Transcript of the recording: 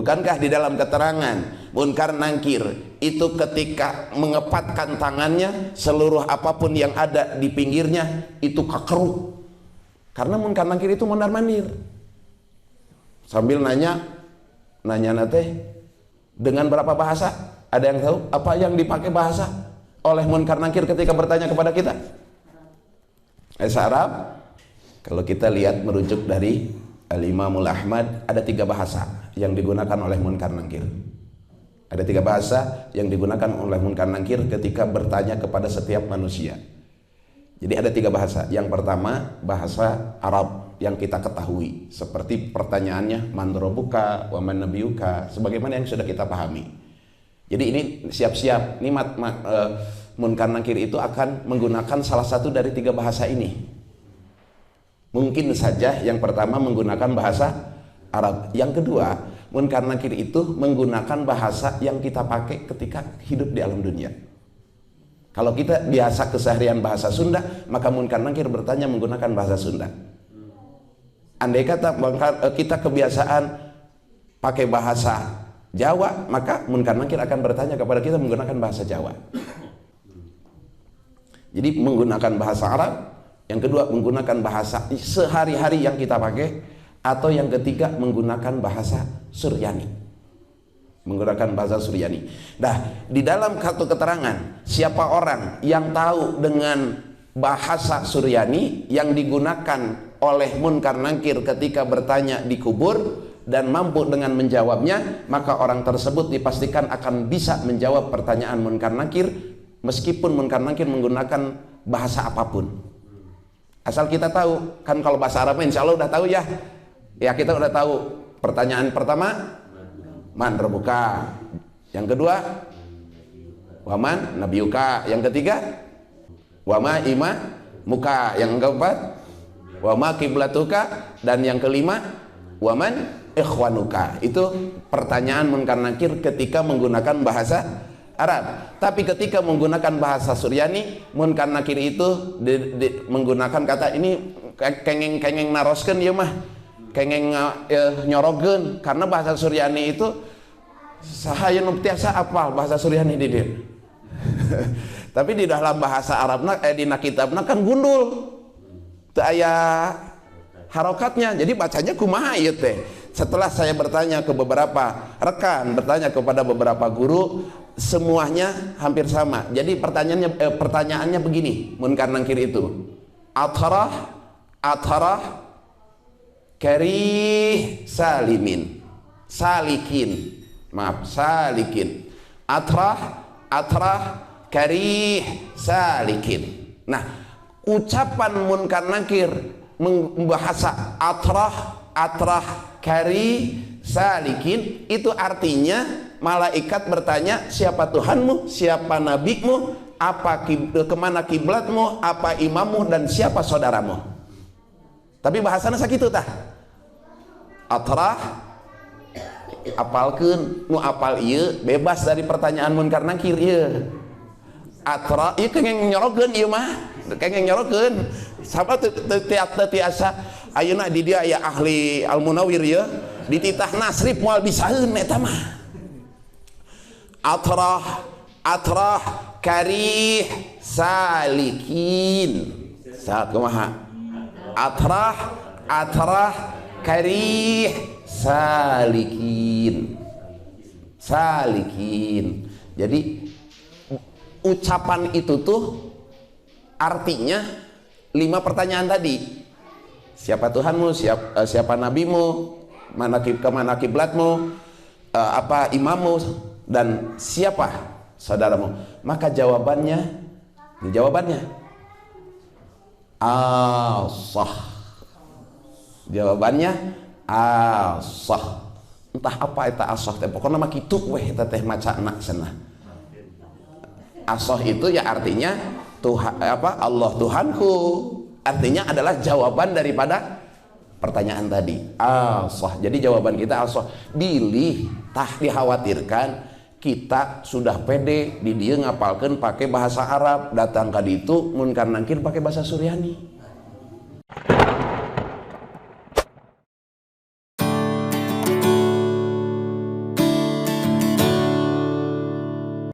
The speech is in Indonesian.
Bukankah di dalam keterangan munkar nangkir itu ketika mengepatkan tangannya, seluruh apapun yang ada di pinggirnya itu kekeruk? Karena munkar nangkir itu mondar mandir. Sambil nanya nate dengan berapa bahasa? Ada yang tahu apa yang dipakai bahasa oleh munkar nangkir ketika bertanya kepada kita? Bahasa Arab. Kalau kita lihat merujuk dari Al-Imamul Ahmad, ada 3 bahasa yang digunakan oleh munkar nangkir. Ada 3 bahasa yang digunakan oleh munkar nangkir ketika bertanya kepada setiap manusia. Jadi ada 3 bahasa. Yang pertama bahasa Arab yang kita ketahui, seperti pertanyaannya man rabbuka wa man nabiyuka, sebagaimana yang sudah kita pahami. Jadi ini siap-siap, ini munkar nangkir itu akan menggunakan salah satu dari 3 bahasa ini. Mungkin saja yang pertama menggunakan bahasa Arab. Yang kedua, munkar nangkir itu menggunakan bahasa yang kita pakai ketika hidup di alam dunia. Kalau kita biasa keseharian bahasa Sunda, maka munkar nangkir bertanya menggunakan bahasa Sunda. Andai kata kita kebiasaan pakai bahasa Jawa, maka munkar nangkir akan bertanya kepada kita menggunakan bahasa Jawa. Jadi menggunakan bahasa Arab. Yang kedua menggunakan bahasa sehari-hari yang kita pakai, atau yang ketiga menggunakan bahasa Suryani. Menggunakan bahasa Suryani. Nah, di dalam satu keterangan, siapa orang yang tahu dengan bahasa Suryani yang digunakan oleh munkar nangkir ketika bertanya di kubur dan mampu dengan menjawabnya, maka orang tersebut dipastikan akan bisa menjawab pertanyaan munkar nangkir, meskipun munkar nangkir menggunakan bahasa apapun. Asal kita tahu, kan kalau bahasa Arab insya Allah udah tahu ya. Ya kita udah tahu. Pertanyaan pertama, man rabbuka. Yang kedua, waman nabiyuka. Yang ketiga, wama ima muka. Yang keempat, wama kiblatuka. Dan yang kelima, waman ikhwanuka. Itu pertanyaan munkar nangkir ketika menggunakan bahasa Arab. Tapi ketika menggunakan bahasa Suryani, munkar nakir itu menggunakan kata ini kengeng naroskeun ya mah, kengeng nyorogeun, karena bahasa Suryani itu sahaya nu tiasa apal bahasa Suryani di dieu. Tapi di dalam bahasa Arabna dina kitabna kan gundul. Teu aya harokatnya. Jadi bacanya kumaha ieu teh? Setelah saya bertanya ke beberapa rekan, bertanya kepada beberapa guru, semuanya hampir sama. Jadi pertanyaannya begini, munkar nangkir itu. Atharah karih salimin. Salikin. Maaf, salikin. Atrah karih salikin. Nah, ucapan munkar nangkir membahasa atrah kari salikin itu artinya malaikat bertanya siapa Tuhanmu, siapa nabimu, kemana kiblatmu, apa imammu, dan siapa saudaramu. Tapi bahasana sakitu tah. Atrah apalkeun, nu apal ieu bebas dari pertanyaan munkar nangkir ieu. Atrah ieu kengeng nyorogeun ieu mah, kengeng nyorogeun. Sama tiasa ayeuna di dia aya ahli Al-Munawwir ya, dititah nasrif moal bisaheun eta mah. Atrah karih salikin. Saat kumaha? Atrah karih salikin. Jadi ucapan itu tuh artinya 5 pertanyaan tadi. Siapa Tuhanmu, siapa nabimu, kemana kiblatmu, apa imammu, dan siapa saudaramu. Maka jawabannya Allah. Jawabannya Allah. Entah apa eta Allah teh, pokoknya mah kitu weh eta teh macana cenah. Allah itu ya artinya Tuhan, Allah Tuhanku, artinya adalah jawaban daripada pertanyaan tadi. Allah. Jadi jawaban kita Allah. Bilih tah dikhawatirkan kita sudah pede di dia ngapalkeun pakai bahasa Arab, datang ka ditu munkar nangkir pakai bahasa Suryani.